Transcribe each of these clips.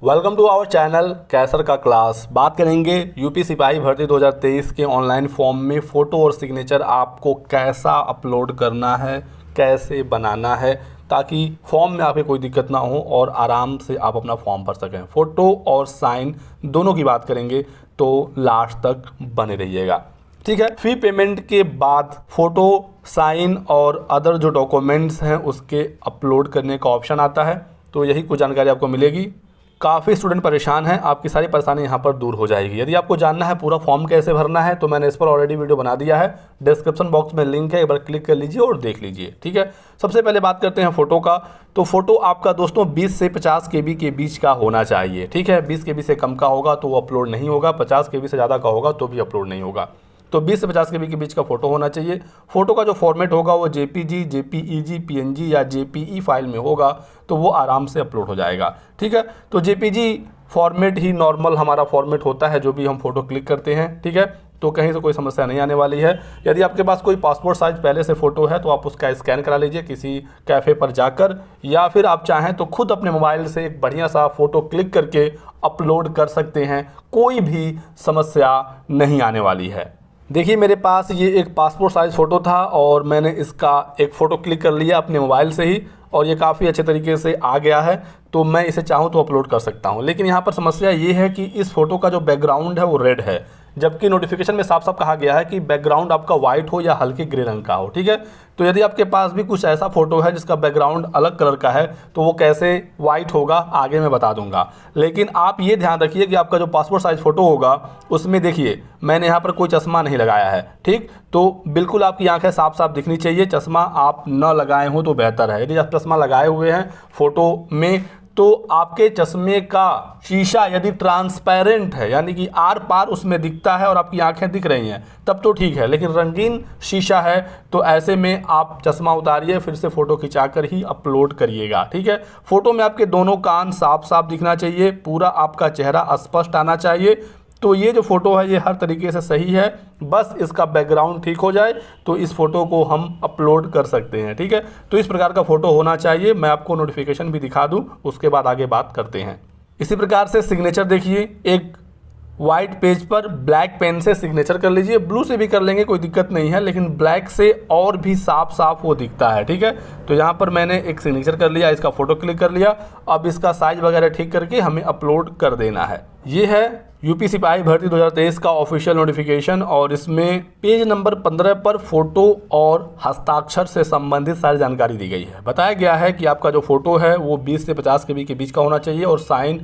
Welcome to our channel कैसर का class. बात करेंगे यूपी सिपाही भर्ती 2023 के ऑनलाइन फॉर्म में फ़ोटो और सिग्नेचर आपको कैसा अपलोड करना है, कैसे बनाना है, ताकि फॉर्म में आपके कोई दिक्कत ना हो और आराम से आप अपना फॉर्म भर सकें। फ़ोटो और साइन दोनों की बात करेंगे तो लास्ट तक बने रहिएगा, ठीक है। फ़ी पेमेंट के बाद फ़ोटो, साइन और अदर जो डॉक्यूमेंट्स हैं उसके अपलोड करने का ऑप्शन आता है। तो यही कुछ जानकारी आपको मिलेगी। काफ़ी स्टूडेंट परेशान हैं, आपकी सारी परेशानी यहाँ पर दूर हो जाएगी। यदि आपको जानना है पूरा फॉर्म कैसे भरना है तो मैंने इस पर ऑलरेडी वीडियो बना दिया है, डिस्क्रिप्शन बॉक्स में लिंक है, एक बार क्लिक कर लीजिए और देख लीजिए, ठीक है। सबसे पहले बात करते हैं फ़ोटो का। तो फ़ोटो आपका दोस्तों 20 से 50 KB के बीच का होना चाहिए, ठीक है। 20 KB से कम का होगा तो वो अपलोड नहीं होगा, 50 KB से ज़्यादा का होगा तो भी अपलोड नहीं होगा। तो 20 से 50 KB के बीच का फ़ोटो होना चाहिए। फ़ोटो का जो फॉर्मेट होगा वो JPG, JPEG, PNG या JPE फाइल में होगा तो वो आराम से अपलोड हो जाएगा, ठीक है। तो JPG फॉर्मेट ही नॉर्मल हमारा फॉर्मेट होता है जो भी हम फ़ोटो क्लिक करते हैं, ठीक है। तो कहीं से कोई समस्या नहीं आने वाली है। यदि आपके पास कोई पासपोर्ट साइज़ पहले से फ़ोटो है तो आप उसका स्कैन करा लीजिए किसी कैफ़े पर जाकर, या फिर आप चाहें तो खुद अपने मोबाइल से एक बढ़िया सा फ़ोटो क्लिक करके अपलोड कर सकते हैं, कोई भी समस्या नहीं आने वाली है। देखिए मेरे पास ये एक पासपोर्ट साइज़ फ़ोटो था और मैंने इसका एक फ़ोटो क्लिक कर लिया अपने मोबाइल से ही और ये काफ़ी अच्छे तरीके से आ गया है। तो मैं इसे चाहूँ तो अपलोड कर सकता हूँ। लेकिन यहाँ पर समस्या ये है कि इस फ़ोटो का जो बैकग्राउंड है वो रेड है, जबकि नोटिफिकेशन में साफ साफ कहा गया है कि बैकग्राउंड आपका वाइट हो या हल्के ग्रे रंग का हो, ठीक है। तो यदि आपके पास भी कुछ ऐसा फ़ोटो है जिसका बैकग्राउंड अलग कलर का है तो वो कैसे वाइट होगा आगे मैं बता दूंगा। लेकिन आप ये ध्यान रखिए कि आपका जो पासपोर्ट साइज़ फ़ोटो होगा उसमें देखिए मैंने यहाँ पर कोई चश्मा नहीं लगाया है, ठीक। तो बिल्कुल आपकी आंखें साफ साफ दिखनी चाहिए। चश्मा आप न लगाए हो तो बेहतर है। यदि आप चश्मा लगाए हुए हैं फ़ोटो में तो आपके चश्मे का शीशा यदि ट्रांसपेरेंट है, यानी कि आर पार उसमें दिखता है और आपकी आंखें दिख रही हैं, तब तो ठीक है। लेकिन रंगीन शीशा है तो ऐसे में आप चश्मा उतारिए, फिर से फ़ोटो खिंचाकर ही अपलोड करिएगा, ठीक है। फ़ोटो में आपके दोनों कान साफ साफ दिखना चाहिए, पूरा आपका चेहरा स्पष्ट आना चाहिए। तो ये जो फ़ोटो है ये हर तरीके से सही है, बस इसका बैकग्राउंड ठीक हो जाए तो इस फ़ोटो को हम अपलोड कर सकते हैं, ठीक है। तो इस प्रकार का फ़ोटो होना चाहिए। मैं आपको नोटिफिकेशन भी दिखा दूं, उसके बाद आगे बात करते हैं। इसी प्रकार से सिग्नेचर देखिए, एक वाइट पेज पर ब्लैक पेन से सिग्नेचर कर लीजिए। ब्लू से भी कर लेंगे, कोई दिक्कत नहीं है, लेकिन ब्लैक से और भी साफ साफ वो दिखता है, ठीक है। तो यहाँ पर मैंने एक सिग्नेचर कर लिया, इसका फ़ोटो क्लिक कर लिया। अब इसका साइज़ वगैरह ठीक करके हमें अपलोड कर देना है। ये है यूपी सिपाही भर्ती 2023 का ऑफिशियल नोटिफिकेशन और इसमें पेज नंबर 15 पर फ़ोटो और हस्ताक्षर से संबंधित सारी जानकारी दी गई है। बताया गया है कि आपका जो फ़ोटो है वो 20 से 50 KB के बीच का होना चाहिए और साइन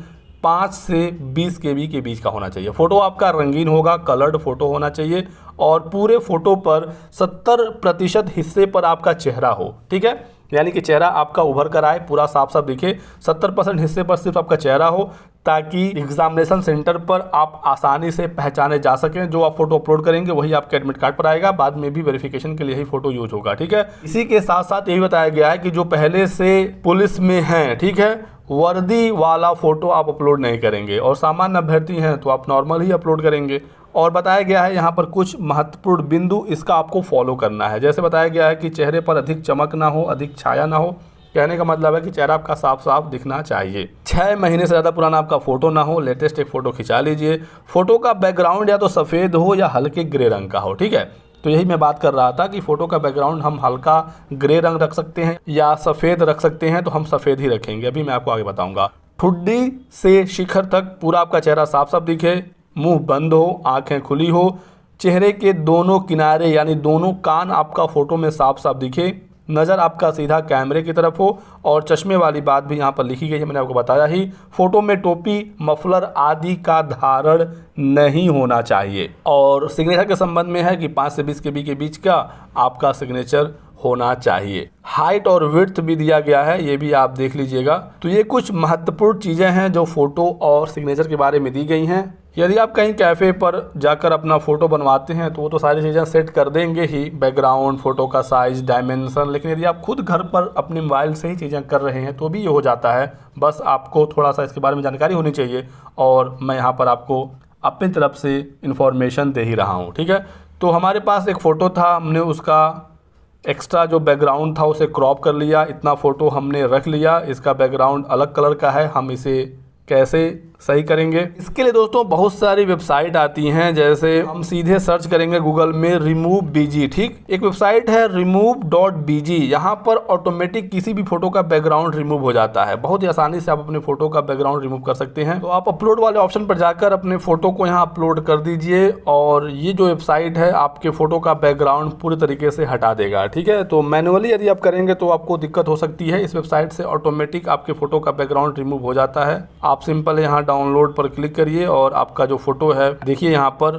5 से 20 KB के बीच का होना चाहिए। फ़ोटो आपका रंगीन होगा, कलर्ड फ़ोटो होना चाहिए और पूरे फ़ोटो पर 70% हिस्से पर आपका चेहरा हो, ठीक है। यानी कि चेहरा आपका उभर कर आए, पूरा साफ साफ दिखे। 70% हिस्से पर सिर्फ आपका चेहरा हो ताकि एग्जामिनेशन सेंटर पर आप आसानी से पहचाने जा सकें। जो आप फ़ोटो अपलोड करेंगे वही आपके एडमिट कार्ड पर आएगा, बाद में भी वेरिफिकेशन के लिए ही फ़ोटो यूज होगा, ठीक है। इसी के साथ साथ यही बताया गया है कि जो पहले से पुलिस में हैं, ठीक है, वर्दी वाला फ़ोटो आप अपलोड नहीं करेंगे और सामान्य अभ्यर्थी हैं तो आप नॉर्मल ही अपलोड करेंगे। और बताया गया है यहाँ पर कुछ महत्वपूर्ण बिंदु, इसका आपको फॉलो करना है। जैसे बताया गया है कि चेहरे पर अधिक चमक ना हो, अधिक छाया ना हो। कहने का मतलब है कि चेहरा आपका साफ साफ दिखना चाहिए। 6 महीने से ज़्यादा पुराना आपका फ़ोटो ना हो, लेटेस्ट एक फ़ोटो खिंचा लीजिए। फ़ोटो का बैकग्राउंड या तो सफ़ेद हो या हल्के ग्रे रंग का हो, ठीक है। तो यही मैं बात कर रहा था कि फ़ोटो का बैकग्राउंड हम हल्का ग्रे रंग रख सकते हैं या सफ़ेद रख सकते हैं, तो हम सफ़ेद ही रखेंगे। अभी मैं आपको आगे बताऊँगा। ठुड्डी से शिखर तक पूरा आपका चेहरा साफ साफ दिखे, मुंह बंद हो, आंखें खुली हो, चेहरे के दोनों किनारे यानी दोनों कान आपका फ़ोटो में साफ साफ दिखे, नज़र आपका सीधा कैमरे की तरफ हो और चश्मे वाली बात भी यहाँ पर लिखी गई है, मैंने आपको बताया ही। फ़ोटो में टोपी, मफलर आदि का धारण नहीं होना चाहिए। और सिग्नेचर के संबंध में है कि 5 से 20 KB के बीच का आपका सिग्नेचर होना चाहिए। हाइट और विड्थ भी दिया गया है, ये भी आप देख लीजिएगा। तो ये कुछ महत्वपूर्ण चीज़ें हैं जो फ़ोटो और सिग्नेचर के बारे में दी गई हैं। यदि आप कहीं कैफ़े पर जाकर अपना फ़ोटो बनवाते हैं तो वो तो सारी चीज़ें सेट कर देंगे ही, बैकग्राउंड, फ़ोटो का साइज़, डायमेंशन। लेकिन यदि आप खुद घर पर अपने मोबाइल से ही चीज़ें कर रहे हैं तो भी ये हो जाता है। बस आपको थोड़ा सा इसके बारे में जानकारी होनी चाहिए और मैं यहाँ पर आपको अपनी तरफ से इन्फॉर्मेशन दे ही रहा हूँ, ठीक है। तो हमारे पास एक फ़ोटो था, हमने उसका एक्स्ट्रा जो बैकग्राउंड था उसे क्रॉप कर लिया, इतना फ़ोटो हमने रख लिया। इसका बैकग्राउंड अलग कलर का है, हम इसे कैसे सही करेंगे। इसके लिए दोस्तों बहुत सारी वेबसाइट आती हैं, जैसे हम सीधे सर्च करेंगे गूगल में रिमूव बीजी। ठीक, एक वेबसाइट है remove.bg, यहाँ पर ऑटोमेटिक किसी भी फोटो का बैकग्राउंड रिमूव हो जाता है। बहुत ही आसानी से आप अपने फोटो का बैकग्राउंड रिमूव कर सकते हैं। तो आप अपलोड वाले ऑप्शन पर जाकर अपने फोटो को यहाँ अपलोड कर दीजिए और ये जो वेबसाइट है आपके फोटो का बैकग्राउंड पूरी तरीके से हटा देगा। ठीक है, तो मैनुअली यदि आप करेंगे तो आपको दिक्कत हो सकती है। इस वेबसाइट से ऑटोमेटिक आपके फोटो का बैकग्राउंड रिमूव हो जाता है। आप सिंपल यहाँ डाउनलोड पर क्लिक करिए और आपका जो फोटो है देखिए यहाँ पर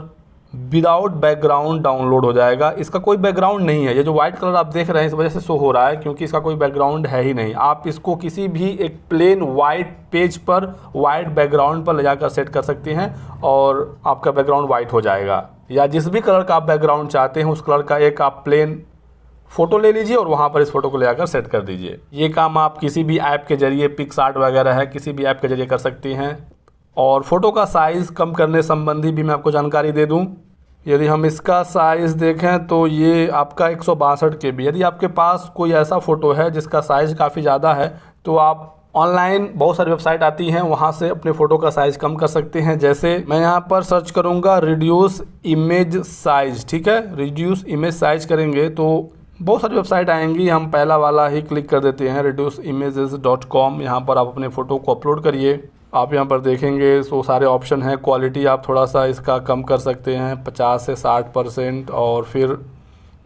विदाउट बैकग्राउंड डाउनलोड हो जाएगा। इसका कोई बैकग्राउंड नहीं है, ये जो व्हाइट कलर आप देख रहे हैं इस वजह से शो हो रहा है क्योंकि इसका कोई बैकग्राउंड है ही नहीं। आप इसको किसी भी एक प्लेन वाइट पेज पर वाइट बैकग्राउंड पर ले जाकर सेट कर सकते हैं और आपका बैकग्राउंड वाइट हो जाएगा। या जिस भी कलर का आप बैकग्राउंड चाहते हैं उस कलर का एक आप प्लेन फोटो ले लीजिए और वहाँ पर इस फोटो को ले जाकर सेट कर दीजिए। ये काम आप किसी भी ऐप के जरिए, पिक्सआर्ट वगैरह है, किसी भी ऐप के जरिए कर सकते हैं। और फोटो का साइज़ कम करने संबंधी भी मैं आपको जानकारी दे दूं। यदि हम इसका साइज़ देखें तो ये आपका 162 KB। यदि आपके पास कोई ऐसा फ़ोटो है जिसका साइज़ काफ़ी ज़्यादा है तो आप ऑनलाइन बहुत सारी वेबसाइट आती हैं, वहाँ से अपने फ़ोटो का साइज़ कम कर सकते हैं। जैसे मैं यहाँ पर सर्च करूँगा रिड्यूस इमेज साइज़। ठीक है, रिड्यूस इमेज साइज़ करेंगे तो बहुत सारी वेबसाइट आएंगी। हम पहला वाला ही क्लिक कर देते हैं, reduceimages.com। यहाँ पर आप अपने फ़ोटो को अपलोड करिए। आप यहाँ पर देखेंगे तो सारे ऑप्शन हैं। क्वालिटी आप थोड़ा सा इसका कम कर सकते हैं 50 से 60%। और फिर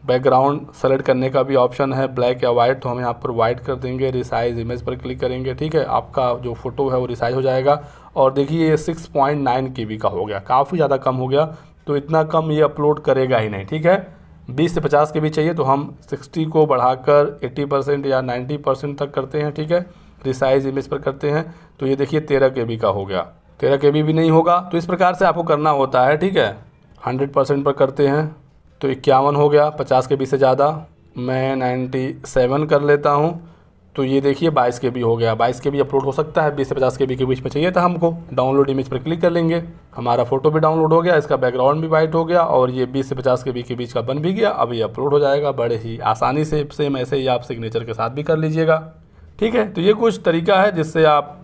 बैकग्राउंड सेलेक्ट करने का भी ऑप्शन है, ब्लैक या वाइट, तो हम यहाँ पर वाइट कर देंगे। रिसाइज इमेज पर क्लिक करेंगे। ठीक है, आपका जो फ़ोटो है वो रिसाइज हो जाएगा। और देखिए ये 6.9 KB का हो गया, काफ़ी ज़्यादा कम हो गया। तो इतना कम ये अपलोड करेगा ही नहीं। ठीक है, 20 से 50 KB चाहिए तो हम 60 को बढ़ाकर 80% या 90% तक करते हैं। ठीक है, रिसाइज इमेज पर करते हैं तो ये देखिए 13 KB का हो गया। 13 KB भी नहीं होगा, तो इस प्रकार से आपको करना होता है। ठीक है, 100% पर करते हैं तो 51 हो गया, 50 KB से ज़्यादा। मैं 97 कर लेता हूँ तो ये देखिए 22 KB हो गया। 22 KB अपलोड हो सकता है, 20 से 50 KB के बीच में चाहिए था हमको। डाउनलोड इमेज पर क्लिक कर लेंगे, हमारा फ़ोटो भी डाउनलोड हो गया, इसका बैकग्राउंड भी वाइट हो गया और ये 20 से 50 KB के बीच का बन भी गया। अब ये अपलोड हो जाएगा बड़े ही आसानी से। सेम ऐसे ही आप सिग्नेचर के साथ भी कर लीजिएगा। ठीक है, तो ये कुछ तरीका है जिससे आप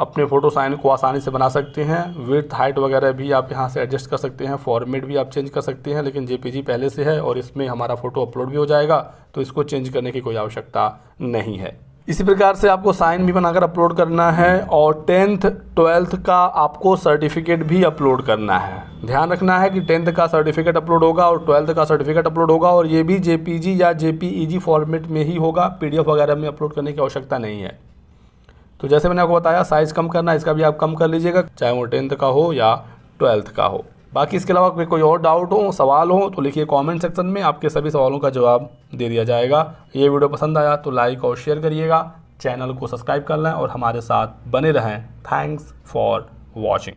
अपने फ़ोटो साइन को आसानी से बना सकते हैं। विड्थ हाइट वगैरह भी आप यहाँ से एडजस्ट कर सकते हैं, फॉर्मेट भी आप चेंज कर सकते हैं। लेकिन JPG पहले से है और इसमें हमारा फ़ोटो अपलोड भी हो जाएगा तो इसको चेंज करने की कोई आवश्यकता नहीं है। इसी प्रकार से आपको साइन भी बनाकर अपलोड करना है और 10th 12th का आपको सर्टिफिकेट भी अपलोड करना है। ध्यान रखना है कि 10th का सर्टिफिकेट अपलोड होगा और 12th का सर्टिफिकेट अपलोड होगा और ये भी JPG या JPEG फॉर्मेट में ही होगा, PDF वगैरह में अपलोड करने की आवश्यकता नहीं है। तो जैसे मैंने आपको बताया साइज़ कम करना, इसका भी आप कम कर लीजिएगा, चाहे वो 10th का हो या 12th का हो। बाकी इसके अलावा कोई और डाउट हो, सवाल हो तो लिखिए कमेंट सेक्शन में, आपके सभी सवालों का जवाब दे दिया जाएगा। ये वीडियो पसंद आया तो लाइक और शेयर करिएगा, चैनल को सब्सक्राइब कर लें और हमारे साथ बने रहें। Thanks for watching.